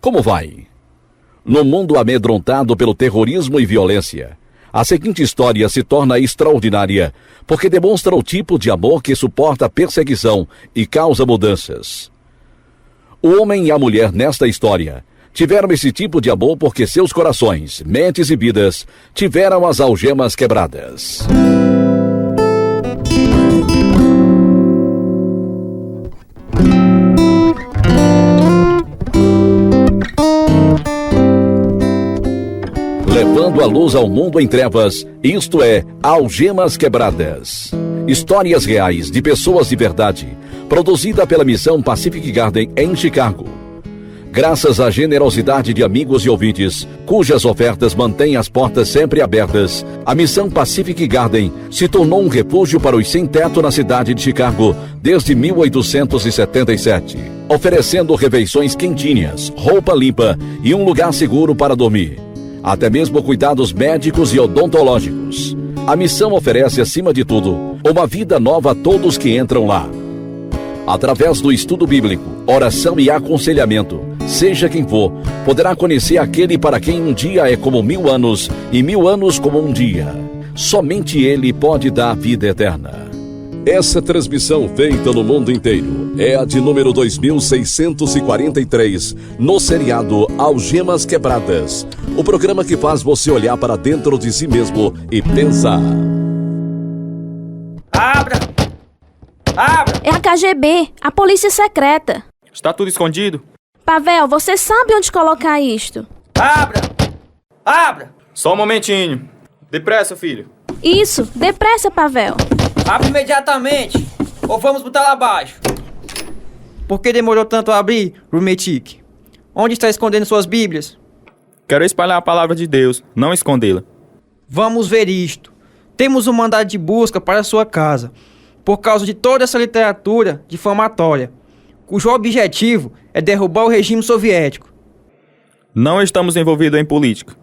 Como vai? No mundo amedrontado pelo terrorismo e violência, a seguinte história se torna extraordinária porque demonstra o tipo de amor que suporta a perseguição e causa mudanças. O homem e a mulher nesta história tiveram esse tipo de amor porque seus corações, mentes e vidas tiveram as algemas quebradas. Levando a luz ao mundo em trevas, isto é, Algemas Quebradas. Histórias reais de pessoas de verdade, produzida pela Missão Pacific Garden em Chicago. Graças à generosidade de amigos e ouvintes, cujas ofertas mantêm as portas sempre abertas, a Missão Pacific Garden se tornou um refúgio para os sem-teto na cidade de Chicago desde 1877, oferecendo refeições quentinhas, roupa limpa e um lugar seguro para dormir. Até mesmo cuidados médicos e odontológicos. A missão oferece, acima de tudo, uma vida nova a todos que entram lá. Através do estudo bíblico, oração e aconselhamento, seja quem for, poderá conhecer aquele para quem um dia é como 1000 anos e 1000 anos como um dia. Somente ele pode dar vida eterna. Essa transmissão feita no mundo inteiro é a de número 2643, no seriado Algemas Quebradas. O programa que faz você olhar para dentro de si mesmo e pensar. Abra! Abra! É a KGB, a polícia secreta. Está tudo escondido? Pavel, você sabe onde colocar isto? Abra! Abra! Só um momentinho. Depressa, filho. Isso, depressa, Pavel. Abre imediatamente, ou vamos botar lá abaixo. Por que demorou tanto a abrir, Rumetik? Onde está escondendo suas bíblias? Quero espalhar a palavra de Deus, não escondê-la. Vamos ver isto. Temos um mandado de busca para sua casa, por causa de toda essa literatura difamatória, cujo objetivo é derrubar o regime soviético. Não estamos envolvidos em política.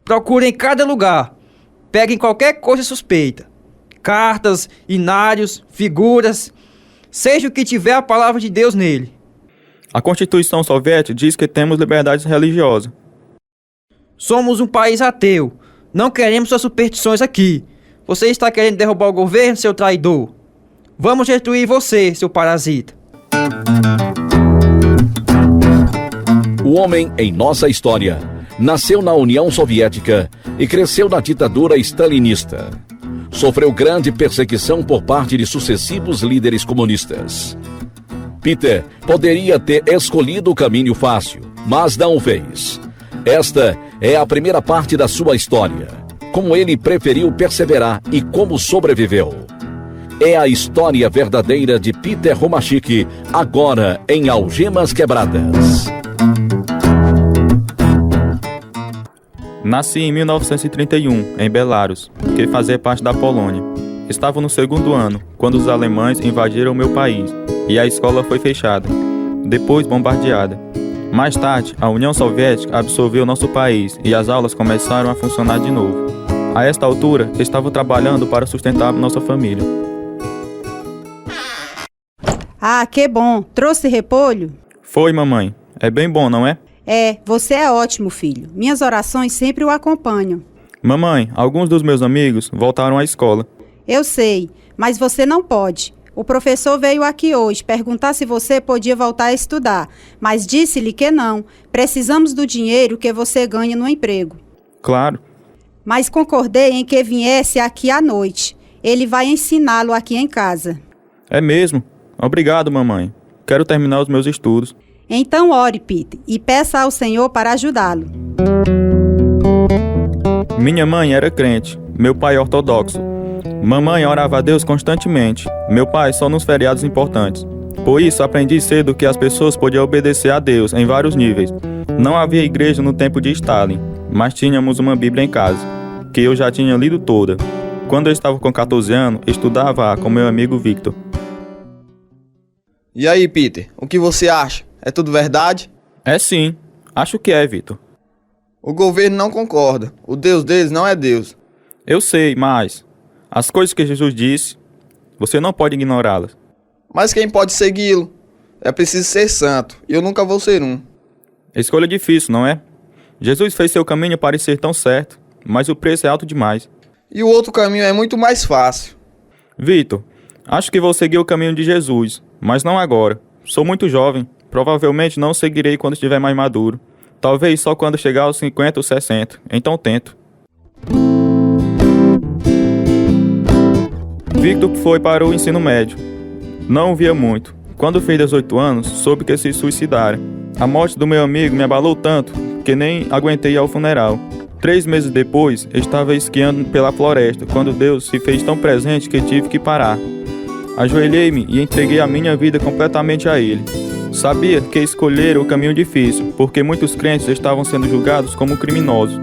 Procurem em cada lugar. Peguem qualquer coisa suspeita. Cartas, inários, figuras, seja o que tiver a palavra de Deus nele. A Constituição Soviética diz que temos liberdade religiosa. Somos um país ateu. Não queremos suas superstições aqui. Você está querendo derrubar o governo, seu traidor? Vamos destruir você, seu parasita. O homem em nossa história nasceu na União Soviética e cresceu na ditadura stalinista. Sofreu grande perseguição por parte de sucessivos líderes comunistas. Peter poderia ter escolhido o caminho fácil, mas não o fez. Esta é a primeira parte da sua história, como ele preferiu perseverar e como sobreviveu. É a história verdadeira de Peter Romashik, agora em Algemas Quebradas. Nasci em 1931, em Belarus, que fazia parte da Polônia. Estava no segundo ano, quando os alemães invadiram meu país, e a escola foi fechada, depois bombardeada. Mais tarde, a União Soviética absorveu nosso país e as aulas começaram a funcionar de novo. A esta altura, estava trabalhando para sustentar nossa família. Ah, que bom! Trouxe repolho? Foi, mamãe. É bem bom, não é? É, você é ótimo, filho. Minhas orações sempre o acompanham. Mamãe, alguns dos meus amigos voltaram à escola. Eu sei, mas você não pode. O professor veio aqui hoje perguntar se você podia voltar a estudar, mas disse-lhe que não. Precisamos do dinheiro que você ganha no emprego. Claro. Mas concordei em que viesse aqui à noite. Ele vai ensiná-lo aqui em casa. É mesmo? Obrigado, mamãe. Quero terminar os meus estudos. Então ore, Peter, e peça ao Senhor para ajudá-lo. Minha mãe era crente, meu pai ortodoxo. Mamãe orava a Deus constantemente, meu pai só nos feriados importantes. Por isso aprendi cedo que as pessoas podiam obedecer a Deus em vários níveis. Não havia igreja no tempo de Stalin, mas tínhamos uma Bíblia em casa, que eu já tinha lido toda. Quando eu estava com 14 anos, estudava com meu amigo Victor. E aí, Peter, o que você acha? É tudo verdade? É sim, acho que é, Victor. O governo não concorda. O Deus deles não é Deus. Eu sei, mas as coisas que Jesus disse, você não pode ignorá-las. Mas quem pode segui-lo? É preciso ser santo, e eu nunca vou ser um. Escolha difícil, não é? Jesus fez seu caminho parecer tão certo, mas o preço é alto demais. E o outro caminho é muito mais fácil. Vitor, acho que vou seguir o caminho de Jesus, mas não agora. Sou muito jovem, provavelmente não seguirei quando estiver mais maduro. Talvez só quando chegar aos 50 ou 60, então tento. Victor foi para o ensino médio. Não o via muito. Quando fez 18 anos, soube que se suicidara. A morte do meu amigo me abalou tanto que nem aguentei ir ao funeral. 3 meses depois, estava esquiando pela floresta, quando Deus se fez tão presente que tive que parar. Ajoelhei-me e entreguei a minha vida completamente a Ele. Sabia que escolher o caminho difícil, porque muitos crentes estavam sendo julgados como criminosos.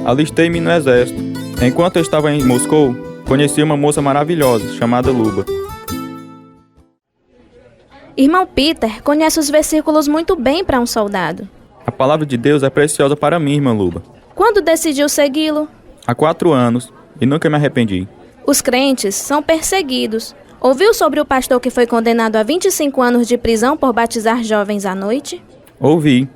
Alistei-me no exército. Enquanto eu estava em Moscou, conheci uma moça maravilhosa, chamada Luba. Irmão Peter conhece os versículos muito bem para um soldado. A palavra de Deus é preciosa para mim, irmã Luba. Quando decidiu segui-lo? Há 4 anos, e nunca me arrependi. Os crentes são perseguidos. Ouviu sobre o pastor que foi condenado a 25 anos de prisão por batizar jovens à noite? Ouvi.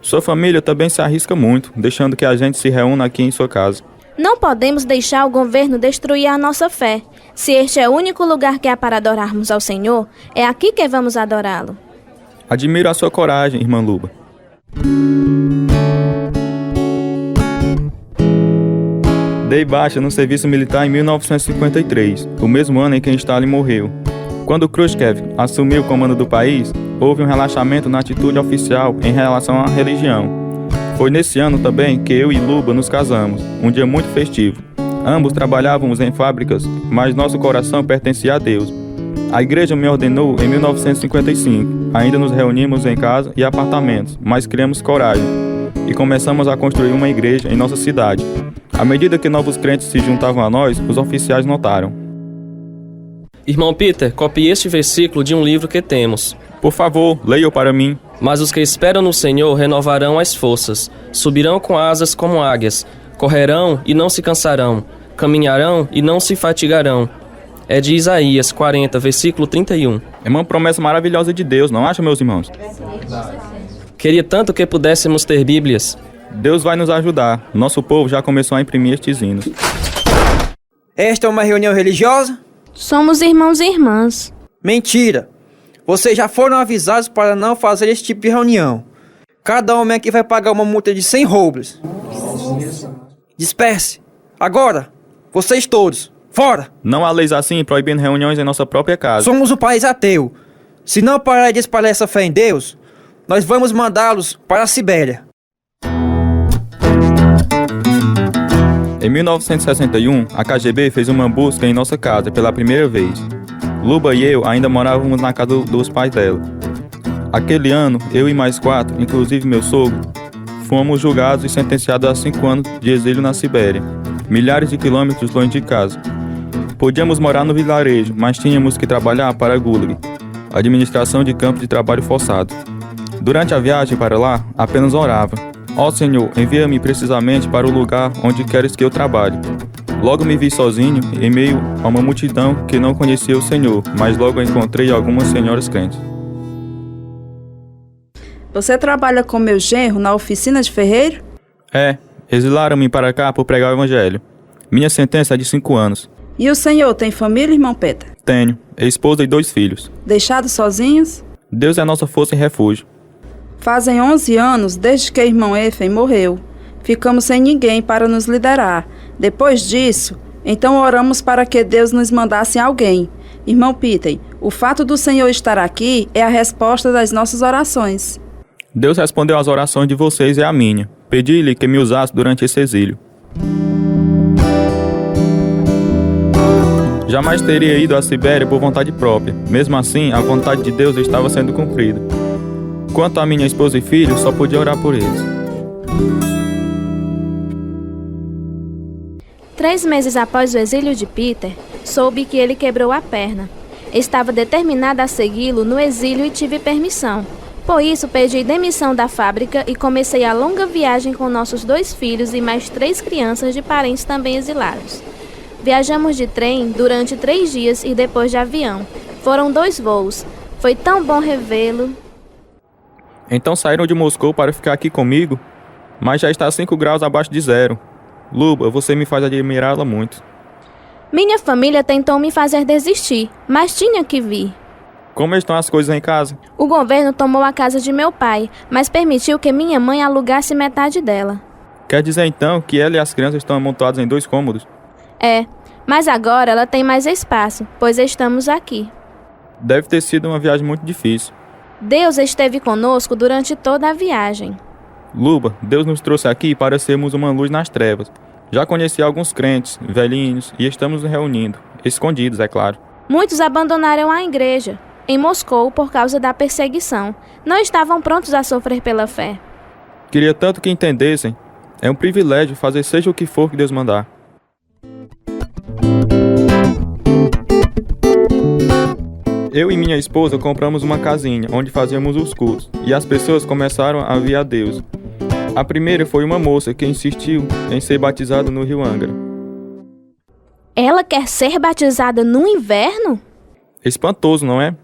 Sua família também se arrisca muito, deixando que a gente se reúna aqui em sua casa. Não podemos deixar o governo destruir a nossa fé. Se este é o único lugar que há para adorarmos ao Senhor, é aqui que vamos adorá-lo. Admiro a sua coragem, irmã Luba. Dei baixa no serviço militar em 1953, o mesmo ano em que Stalin morreu. Quando Khrushchev assumiu o comando do país, houve um relaxamento na atitude oficial em relação à religião. Foi nesse ano também que eu e Luba nos casamos, um dia muito festivo. Ambos trabalhávamos em fábricas, mas nosso coração pertencia a Deus. A igreja me ordenou em 1955. Ainda nos reunimos em casa e apartamentos, mas criamos coragem e começamos a construir uma igreja em nossa cidade. À medida que novos crentes se juntavam a nós, os oficiais notaram. Irmão Peter, copie este versículo de um livro que temos. Por favor, leia-o para mim. Mas os que esperam no Senhor renovarão as forças, subirão com asas como águias, correrão e não se cansarão, caminharão e não se fatigarão. É de Isaías 40, versículo 31. É uma promessa maravilhosa de Deus, não acha, meus irmãos? Queria tanto que pudéssemos ter Bíblias. Deus vai nos ajudar. Nosso povo já começou a imprimir estes hinos. Esta é uma reunião religiosa? Somos irmãos e irmãs. Mentira! Vocês já foram avisados para não fazer esse tipo de reunião. Cada homem aqui vai pagar uma multa de 100 rubles. Disperse! Agora! Vocês todos! Fora! Não há leis assim proibindo reuniões em nossa própria casa. Somos um país ateu. Se não parar de espalhar essa fé em Deus, nós vamos mandá-los para a Sibéria. Em 1961, a KGB fez uma busca em nossa casa pela primeira vez. Luba e eu ainda morávamos na casa dos pais dela. Aquele ano, eu e mais 4, inclusive meu sogro, fomos julgados e sentenciados a 5 anos de exílio na Sibéria, milhares de quilômetros longe de casa. Podíamos morar no vilarejo, mas tínhamos que trabalhar para a Gulag, administração de campos de trabalho forçado. Durante a viagem para lá, apenas orava. Ó Senhor, envia-me precisamente para o lugar onde queres que eu trabalhe. Logo me vi sozinho, em meio a uma multidão que não conhecia o Senhor, mas logo encontrei algumas senhoras crentes. Você trabalha com meu genro na oficina de ferreiro? É, exilaram-me para cá por pregar o evangelho. Minha sentença é de 5 anos. E o senhor tem família, irmão Peter? Tenho, esposa e 2 filhos. Deixados sozinhos? Deus é nossa força e refúgio. Fazem 11 anos desde que o irmão Efraim morreu. Ficamos sem ninguém para nos liderar. Depois disso, então oramos para que Deus nos mandasse alguém. Irmão Peter, o fato do Senhor estar aqui é a resposta das nossas orações. Deus respondeu às orações de vocês e a minha. Pedi-lhe que me usasse durante esse exílio. Jamais teria ido à Sibéria por vontade própria. Mesmo assim, a vontade de Deus estava sendo cumprida. Quanto à minha esposa e filhos, só podia orar por eles. 3 meses após o exílio de Peter, soube que ele quebrou a perna. Estava determinada a segui-lo no exílio e tive permissão. Por isso, pedi demissão da fábrica e comecei a longa viagem com nossos 2 filhos e mais 3 crianças de parentes também exilados. Viajamos de trem durante 3 dias e depois de avião. Foram 2 voos. Foi tão bom revê-lo. Então saíram de Moscou para ficar aqui comigo, mas já está 5 graus abaixo de zero. Luba, você me faz admirá-la muito. Minha família tentou me fazer desistir, mas tinha que vir. Como estão as coisas em casa? O governo tomou a casa de meu pai, mas permitiu que minha mãe alugasse metade dela. Quer dizer então que ela e as crianças estão amontoadas em 2 cômodos? É, mas agora ela tem mais espaço, pois estamos aqui. Deve ter sido uma viagem muito difícil. Deus esteve conosco durante toda a viagem. Luba, Deus nos trouxe aqui para sermos uma luz nas trevas. Já conheci alguns crentes, velhinhos, e estamos nos reunindo, escondidos, é claro. Muitos abandonaram a igreja em Moscou por causa da perseguição. Não estavam prontos a sofrer pela fé. Queria tanto que entendessem. É um privilégio fazer seja o que for que Deus mandar. Eu e minha esposa compramos uma casinha onde fazíamos os cultos e as pessoas começaram a vir a Deus. A primeira foi uma moça que insistiu em ser batizada no rio Angra. Ela quer ser batizada no inverno? Espantoso, não é?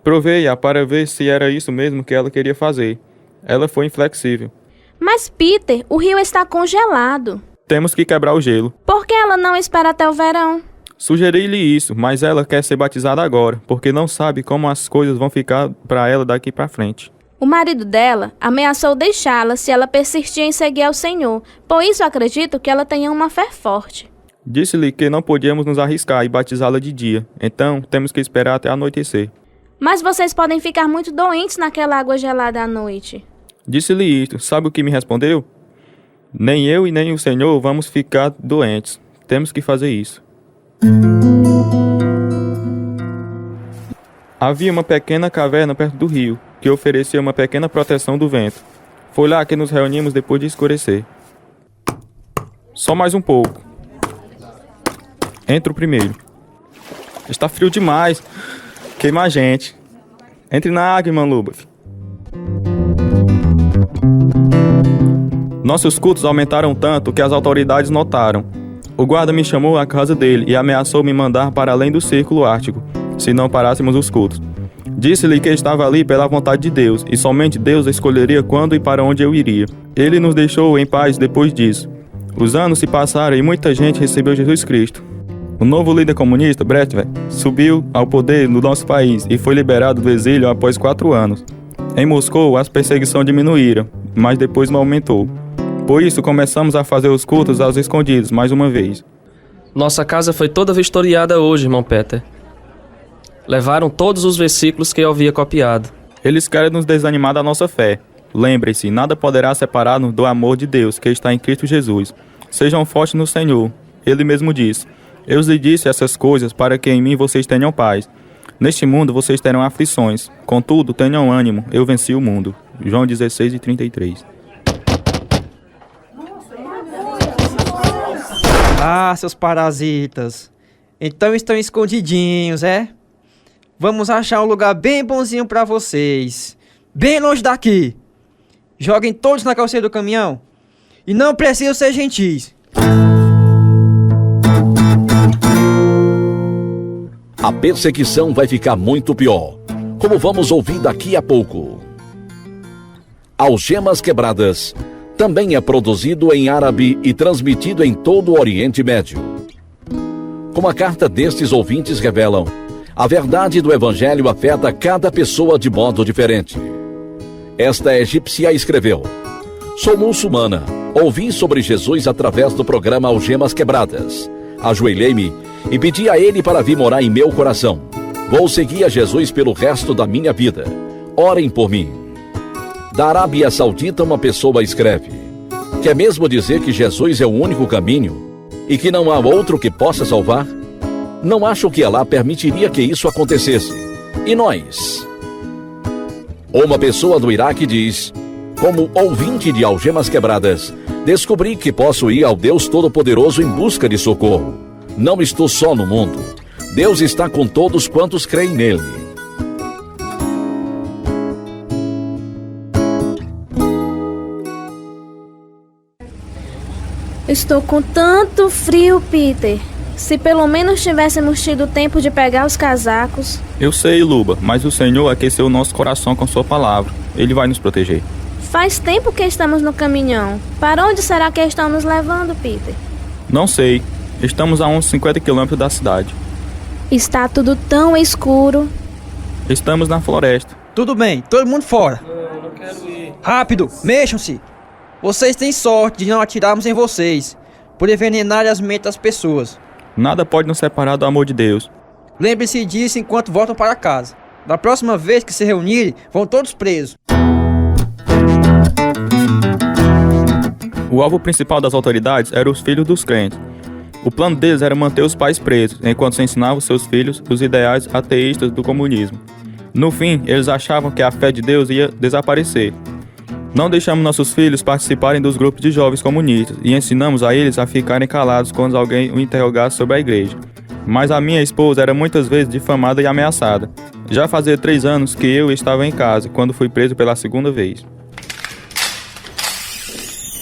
Provei-a para ver se era isso mesmo que ela queria fazer. Ela foi inflexível. Mas Peter, o rio está congelado. Temos que quebrar o gelo. Por que ela não espera até o verão? Sugeri-lhe isso, mas ela quer ser batizada agora, porque não sabe como as coisas vão ficar para ela daqui para frente. O marido dela ameaçou deixá-la se ela persistir em seguir ao Senhor. Por isso acredito que ela tenha uma fé forte. Disse-lhe que não podíamos nos arriscar e batizá-la de dia, então temos que esperar até anoitecer. Mas vocês podem ficar muito doentes naquela água gelada à noite. Disse-lhe isto, sabe o que me respondeu? Nem eu e nem o Senhor vamos ficar doentes. Temos que fazer isso. Havia uma pequena caverna perto do rio, que oferecia uma pequena proteção do vento. Foi lá que nos reunimos depois de escurecer. Só mais um pouco. Entra o primeiro. Está frio demais. Queima a gente. Entre na água, irmã Luba. Nossos cultos aumentaram tanto que as autoridades notaram. O guarda me chamou à casa dele e ameaçou me mandar para além do círculo ártico, se não parássemos os cultos. Disse-lhe que estava ali pela vontade de Deus, e somente Deus escolheria quando e para onde eu iria. Ele nos deixou em paz depois disso. Os anos se passaram e muita gente recebeu Jesus Cristo. O novo líder comunista, Brezhnev, subiu ao poder no nosso país e foi liberado do exílio após 4 anos. Em Moscou, as perseguições diminuíram, mas depois não aumentou. Por isso, começamos a fazer os cultos aos escondidos, mais uma vez. Nossa casa foi toda vistoriada hoje, irmão Peter. Levaram todos os versículos que eu havia copiado. Eles querem nos desanimar da nossa fé. Lembre-se, nada poderá separar-nos do amor de Deus que está em Cristo Jesus. Sejam fortes no Senhor. Ele mesmo disse: eu lhe disse essas coisas para que em mim vocês tenham paz. Neste mundo vocês terão aflições. Contudo, tenham ânimo, eu venci o mundo. João 16:33. Ah, seus parasitas. Então estão escondidinhos, é? Vamos achar um lugar bem bonzinho pra vocês. Bem longe daqui. Joguem todos na calceira do caminhão. E não precisam ser gentis. A perseguição vai ficar muito pior, como vamos ouvir daqui a pouco. Algemas Quebradas também é produzido em árabe e transmitido em todo o Oriente Médio. Como a carta destes ouvintes revelam, a verdade do Evangelho afeta cada pessoa de modo diferente. Esta egípcia escreveu: sou muçulmana, ouvi sobre Jesus através do programa Algemas Quebradas. Ajoelhei-me e pedi a ele para vir morar em meu coração. Vou seguir a Jesus pelo resto da minha vida. Orem por mim. Da Arábia Saudita, uma pessoa escreve: quer mesmo dizer que Jesus é o único caminho e que não há outro que possa salvar? Não acho que Alá permitiria que isso acontecesse. E nós? Uma pessoa do Iraque diz: como ouvinte de Algemas Quebradas, descobri que posso ir ao Deus Todo-Poderoso em busca de socorro. Não estou só no mundo. Deus está com todos quantos creem nele. Estou com tanto frio, Peter. Se pelo menos tivéssemos tido tempo de pegar os casacos. Eu sei, Luba, mas o Senhor aqueceu o nosso coração com sua palavra. Ele vai nos proteger. Faz tempo que estamos no caminhão. Para onde será que estão nos levando, Peter? Não sei. Estamos a uns 50 quilômetros da cidade. Está tudo tão escuro. Estamos na floresta. Tudo bem, todo mundo fora. Não quero ir. Rápido, mexam-se. Vocês têm sorte de não atirarmos em vocês, por envenenar as mentes das pessoas. Nada pode nos separar do amor de Deus. Lembre-se disso enquanto voltam para casa. Da próxima vez que se reunirem, vão todos presos. O alvo principal das autoridades eram os filhos dos crentes. O plano deles era manter os pais presos, enquanto se ensinavam seus filhos os ideais ateístas do comunismo. No fim, eles achavam que a fé de Deus ia desaparecer. Não deixamos nossos filhos participarem dos grupos de jovens comunistas e ensinamos a eles a ficarem calados quando alguém o interrogasse sobre a igreja. Mas a minha esposa era muitas vezes difamada e ameaçada. Já fazia 3 anos que eu estava em casa, quando fui preso pela segunda vez.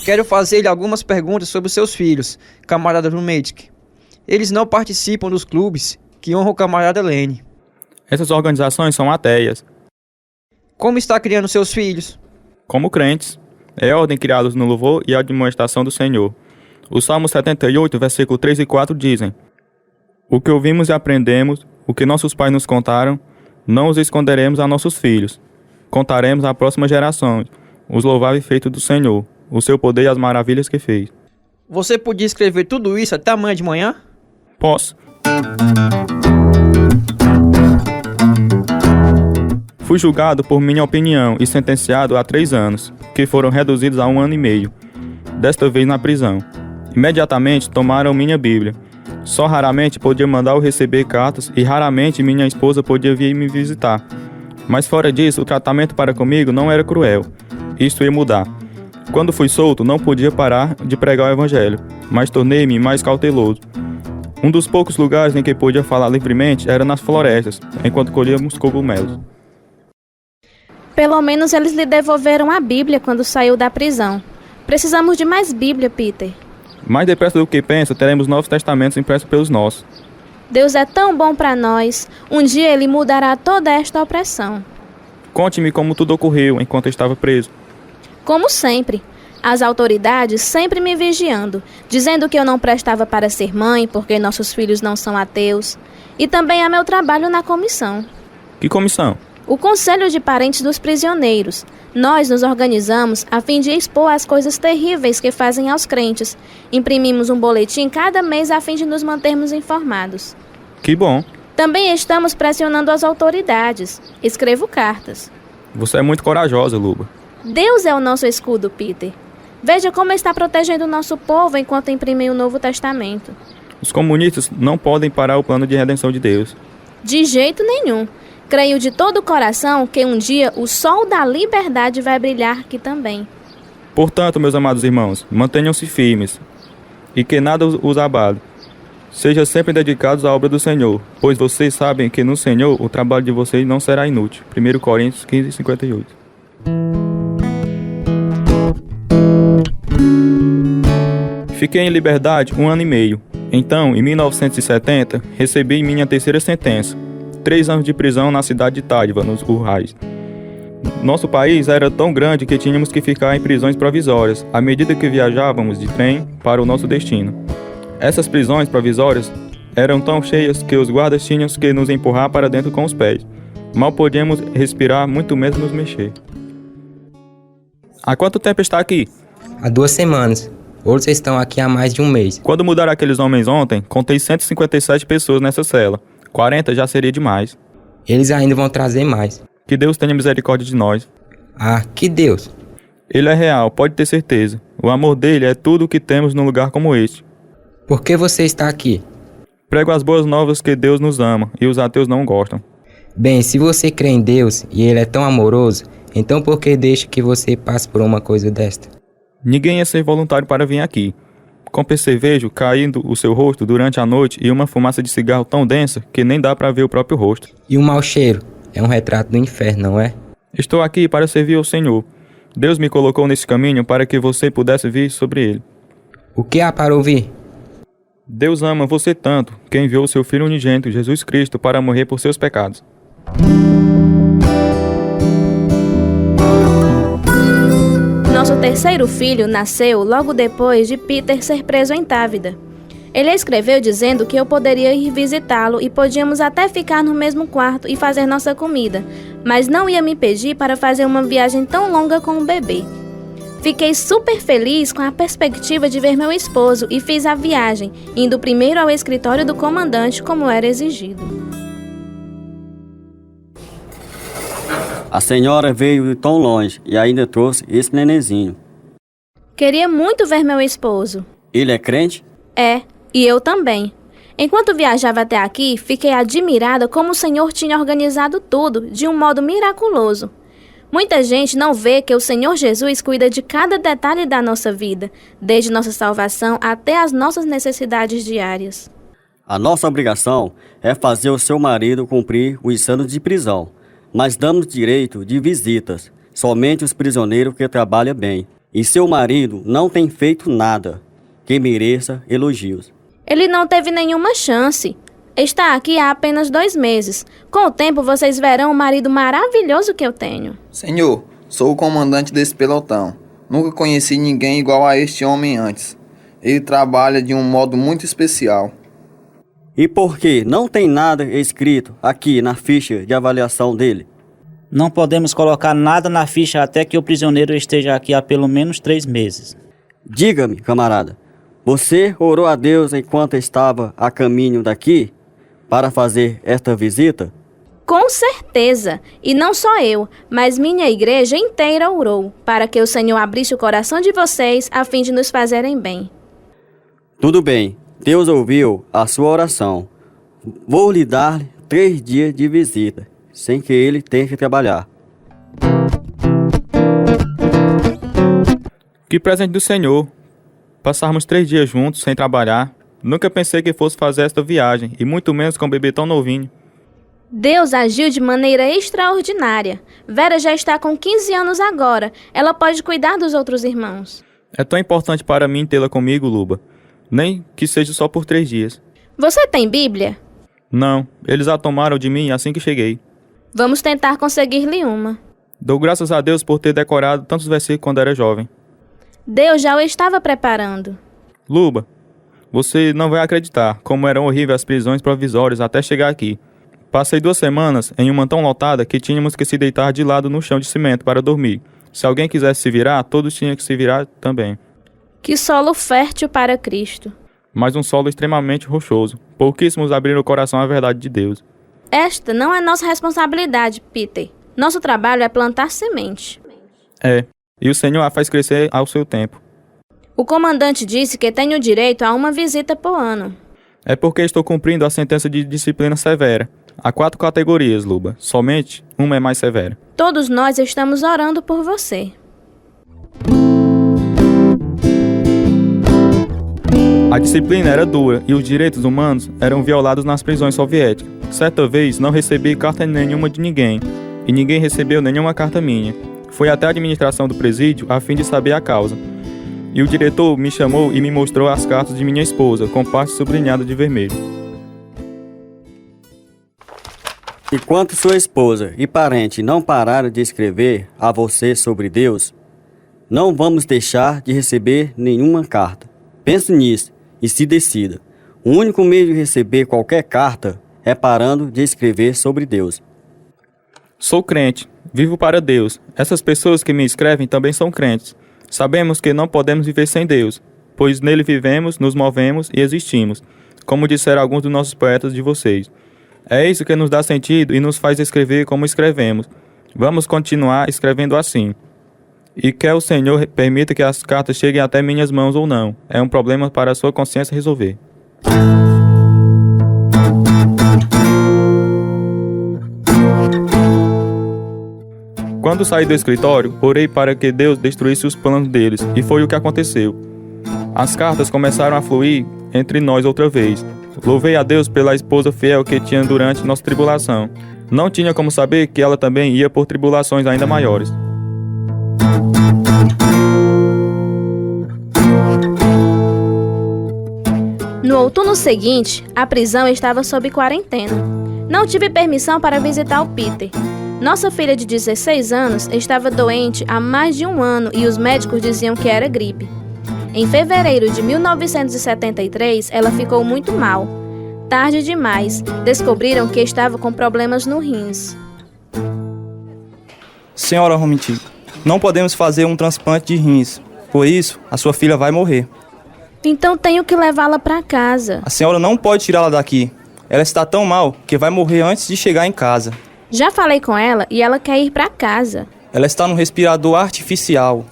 Quero fazer-lhe algumas perguntas sobre os seus filhos, camarada Rumetic. Eles não participam dos clubes que honram o camarada Lene. Essas organizações são ateias. Como está criando seus filhos? Como crentes. É ordem criados no louvor e a admoestação do Senhor. O Salmo 78, versículo 3 e 4 dizem: O que ouvimos e aprendemos, o que nossos pais nos contaram, não os esconderemos a nossos filhos. Contaremos à próxima geração os louváveis feitos do Senhor, o seu poder e as maravilhas que fez. Você podia escrever tudo isso até amanhã de manhã? Posso. Fui julgado por minha opinião e sentenciado a 3 anos, que foram reduzidos a 1 ano e meio, desta vez na prisão. Imediatamente tomaram minha Bíblia. Só raramente podia mandar ou receber cartas e raramente minha esposa podia vir me visitar. Mas fora disso, o tratamento para comigo não era cruel. Isto ia mudar. Quando fui solto, não podia parar de pregar o evangelho, mas tornei-me mais cauteloso. Um dos poucos lugares em que podia falar livremente era nas florestas, enquanto colhíamos cogumelos. Pelo menos eles lhe devolveram a Bíblia quando saiu da prisão. Precisamos de mais Bíblia, Peter. Mais depressa do que pensa, teremos novos testamentos impressos pelos nossos. Deus é tão bom para nós. Um dia Ele mudará toda esta opressão. Conte-me como tudo ocorreu enquanto eu estava preso. Como sempre, as autoridades sempre me vigiando, dizendo que eu não prestava para ser mãe porque nossos filhos não são ateus. E também há meu trabalho na comissão. Que comissão? O Conselho de Parentes dos Prisioneiros. Nós nos organizamos a fim de expor as coisas terríveis que fazem aos crentes. Imprimimos um boletim cada mês a fim de nos mantermos informados. Que bom. Também estamos pressionando as autoridades. Escrevo cartas. Você é muito corajosa, Luba. Deus é o nosso escudo, Peter. Veja como está protegendo o nosso povo enquanto imprimem o Novo Testamento. Os comunistas não podem parar o plano de redenção de Deus. De jeito nenhum. Creio de todo o coração que um dia o sol da liberdade vai brilhar aqui também. Portanto, meus amados irmãos, mantenham-se firmes e que nada os abale. Sejam sempre dedicados à obra do Senhor, pois vocês sabem que no Senhor o trabalho de vocês não será inútil. 1 Coríntios 15, 58. Fiquei em liberdade 1 ano e meio. Então, em 1970, recebi minha terceira sentença. 3 anos de prisão na cidade de Tádiva, nos Urrais. Nosso país era tão grande que tínhamos que ficar em prisões provisórias, à medida que viajávamos de trem para o nosso destino. Essas prisões provisórias eram tão cheias que os guardas tinham que nos empurrar para dentro com os pés. Mal podíamos respirar, muito menos nos mexer. Há quanto tempo está aqui? Há 2 semanas. Outros estão aqui há mais de 1 mês. Quando mudaram aqueles homens ontem, contei 157 pessoas nessa cela. 40 já seria demais. Eles ainda vão trazer mais. Que Deus tenha misericórdia de nós. Ah, que Deus! Ele é real, pode ter certeza. O amor dele é tudo o que temos num lugar como este. Por que você está aqui? Prego as boas novas que Deus nos ama e os ateus não gostam. Bem, se você crê em Deus e Ele é tão amoroso, então por que deixa que você passe por uma coisa desta? Ninguém ia ser voluntário para vir aqui. Com percevejo caindo o seu rosto durante a noite e uma fumaça de cigarro tão densa que nem dá para ver o próprio rosto. E o mau cheiro? É um retrato do inferno, não é? Estou aqui para servir ao Senhor. Deus me colocou nesse caminho para que você pudesse vir sobre ele. O que há para ouvir? Deus ama você tanto que enviou seu Filho unigênito, Jesus Cristo, para morrer por seus pecados. Nosso terceiro filho nasceu logo depois de Peter ser preso em Távida. Ele escreveu dizendo que eu poderia ir visitá-lo e podíamos até ficar no mesmo quarto e fazer nossa comida, mas não ia me pedir para fazer uma viagem tão longa com o bebê. Fiquei super feliz com a perspectiva de ver meu esposo e fiz a viagem, indo primeiro ao escritório do comandante como era exigido. A senhora veio de tão longe e ainda trouxe esse nenenzinho. Queria muito ver meu esposo. Ele é crente? É, e eu também. Enquanto viajava até aqui, fiquei admirada como o Senhor tinha organizado tudo de um modo miraculoso. Muita gente não vê que o Senhor Jesus cuida de cada detalhe da nossa vida, desde nossa salvação até as nossas necessidades diárias. A nossa obrigação é fazer o seu marido cumprir os anos de prisão, mas damos direito de visitas, somente os prisioneiros que trabalham bem. E seu marido não tem feito nada que mereça elogios. Ele não teve nenhuma chance. Está aqui há apenas 2 meses. Com o tempo, vocês verão o marido maravilhoso que eu tenho. Senhor, sou o comandante desse pelotão. Nunca conheci ninguém igual a este homem antes. Ele trabalha de um modo muito especial. E por que não tem nada escrito aqui na ficha de avaliação dele? Não podemos colocar nada na ficha até que o prisioneiro esteja aqui há pelo menos 3 meses. Diga-me, camarada, você orou a Deus enquanto estava a caminho daqui para fazer esta visita? Com certeza. E não só eu, mas minha igreja inteira orou para que o Senhor abrisse o coração de vocês a fim de nos fazerem bem. Tudo bem, Deus ouviu a sua oração. Vou lhe dar 3 dias de visita, sem que ele tenha que trabalhar. Que presente do Senhor! Passarmos 3 dias juntos, sem trabalhar. Nunca pensei que fosse fazer esta viagem, e muito menos com um bebê tão novinho. Deus agiu de maneira extraordinária. Vera já está com 15 anos agora. Ela pode cuidar dos outros irmãos. É tão importante para mim tê-la comigo, Luba. Nem que seja só por 3 dias. Você tem Bíblia? Não, eles a tomaram de mim assim que cheguei. Vamos tentar conseguir-lhe uma. Dou graças a Deus por ter decorado tantos versículos quando era jovem. Deus já o estava preparando. Luba, você não vai acreditar como eram horríveis as prisões provisórias até chegar aqui. Passei 2 semanas em uma tão lotada que tínhamos que se deitar de lado no chão de cimento para dormir. Se alguém quisesse se virar, todos tinham que se virar também. Que solo fértil para Cristo. Mas um solo extremamente rochoso. Pouquíssimos abriram o coração à verdade de Deus. Esta não é nossa responsabilidade, Peter. Nosso trabalho é plantar semente. É, e o Senhor a faz crescer ao seu tempo. O comandante disse que tenho direito a uma visita por ano. É porque estou cumprindo a sentença de disciplina severa. Há 4 categorias, Luba. Somente uma é mais severa. Todos nós estamos orando por você. A disciplina era dura e os direitos humanos eram violados nas prisões soviéticas. Certa vez não recebi carta nenhuma de ninguém e ninguém recebeu nenhuma carta minha. Fui até a administração do presídio a fim de saber a causa. E o diretor me chamou e me mostrou as cartas de minha esposa, com parte sublinhada de vermelho. Enquanto sua esposa e parente não pararam de escrever a você sobre Deus, não vamos deixar de receber nenhuma carta. Pense nisso e se decida. O único meio de receber qualquer carta é parando de escrever sobre Deus. Sou crente, vivo para Deus. Essas pessoas que me escrevem também são crentes. Sabemos que não podemos viver sem Deus, pois nele vivemos, nos movemos e existimos, como disseram alguns dos nossos poetas de vocês. É isso que nos dá sentido e nos faz escrever como escrevemos. Vamos continuar escrevendo assim. E quer o Senhor permita que as cartas cheguem até minhas mãos ou não. É um problema para a sua consciência resolver. Quando saí do escritório, orei para que Deus destruísse os planos deles, e foi o que aconteceu. As cartas começaram a fluir entre nós outra vez. Louvei a Deus pela esposa fiel que tinha durante nossa tribulação. Não tinha como saber que ela também ia por tribulações ainda maiores. No outono seguinte, a prisão estava sob quarentena. Não tive permissão para visitar o Peter. Nossa filha de 16 anos estava doente há mais de um ano e os médicos diziam que era gripe. Em fevereiro de 1973, ela ficou muito mal. Tarde demais, descobriram que estava com problemas no rins. Senhora Romiti, não podemos fazer um transplante de rins. Por isso, a sua filha vai morrer. Então tenho que levá-la para casa. A senhora não pode tirá-la daqui. Ela está tão mal que vai morrer antes de chegar em casa. Já falei com ela e ela quer ir para casa. Ela está no respirador artificial.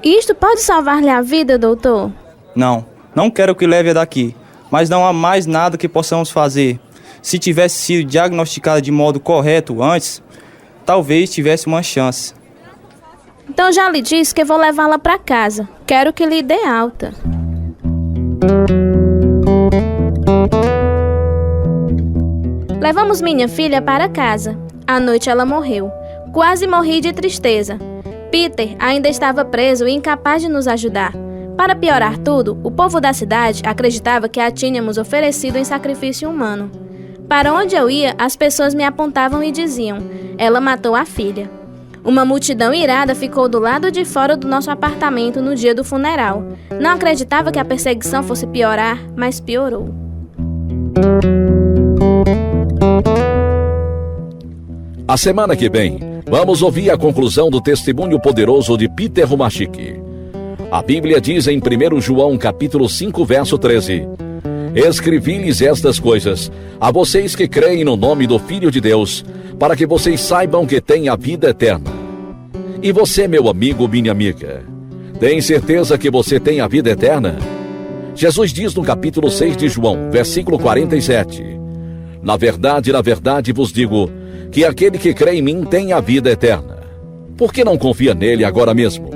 Isto pode salvar-lhe a vida, doutor? Não quero que leve-a daqui. Mas não há mais nada que possamos fazer. Se tivesse sido diagnosticada de modo correto antes, talvez tivesse uma chance. Então já lhe disse que vou levá-la para casa. Quero que lhe dê alta. Levamos minha filha para casa. À noite ela morreu. Quase morri de tristeza. Peter ainda estava preso e incapaz de nos ajudar. Para piorar tudo, o povo da cidade acreditava que a tínhamos oferecido em sacrifício humano. Para onde eu ia, as pessoas me apontavam e diziam: ela matou a filha. Uma multidão irada ficou do lado de fora do nosso apartamento no dia do funeral. Não acreditava que a perseguição fosse piorar, mas piorou. A semana que vem, vamos ouvir a conclusão do testemunho poderoso de Peter Humachik. A Bíblia diz em 1 João capítulo 5, verso 13: Escrevi-lhes estas coisas, a vocês que creem no nome do Filho de Deus, para que vocês saibam que têm a vida eterna. E você, meu amigo, minha amiga, tem certeza que você tem a vida eterna? Jesus diz no capítulo 6 de João, versículo 47: na verdade vos digo, que aquele que crê em mim tem a vida eterna. Por que não confia nele agora mesmo?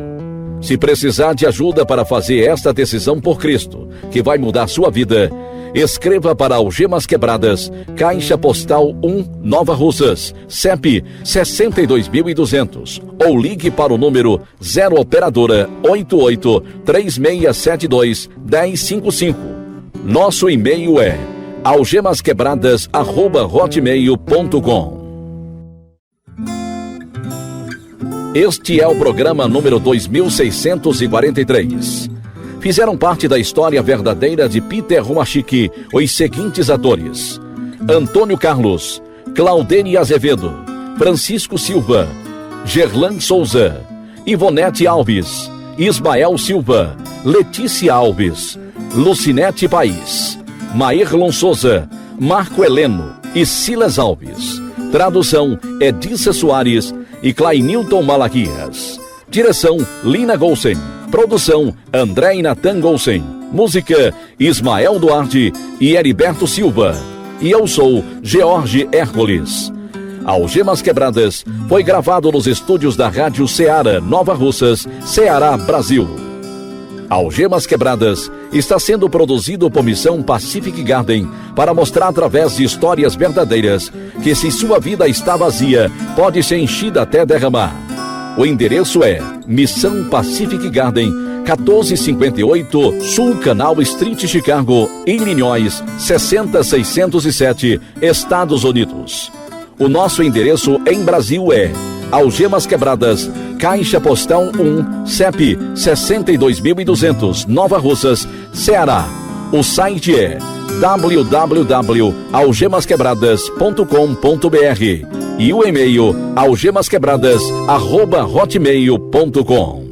Se precisar de ajuda para fazer esta decisão por Cristo, que vai mudar sua vida, escreva para Algemas Quebradas, Caixa Postal 1, Nova Russas, CEP 62.200, ou ligue para o número 0 Operadora 88 3672 1055. Nosso e-mail é algemasquebradas@hotmail.com. Este é o programa número 2643. Fizeram parte da história verdadeira de Peter Humachik os seguintes atores: Antônio Carlos, Claudene Azevedo, Francisco Silva, Gerlan Souza, Ivonete Alves, Ismael Silva, Letícia Alves, Lucinete País, Maerlon Souza, Marco Heleno e Silas Alves. Tradução: Edissa Soares e Clainilton Malaquias. Direção: Lina Golsen. Produção: André e Natan Golsen. Música: Ismael Duarte e Heriberto Silva. E eu sou George Hércules. Algemas Quebradas foi gravado nos estúdios da Rádio Ceará, Nova Russas, Ceará, Brasil. Algemas Quebradas está sendo produzido por Missão Pacific Garden para mostrar através de histórias verdadeiras que, se sua vida está vazia, pode ser enchida até derramar. O endereço é Missão Pacific Garden, 1458 Sul Canal Street, Chicago, Illinois, 60607, Estados Unidos. O nosso endereço em Brasil é Algemas Quebradas, Caixa Postal 1, CEP 62.200, Nova Russas, Ceará. O site é www.algemasquebradas.com.br e o e-mail algemasquebradas@hotmail.com.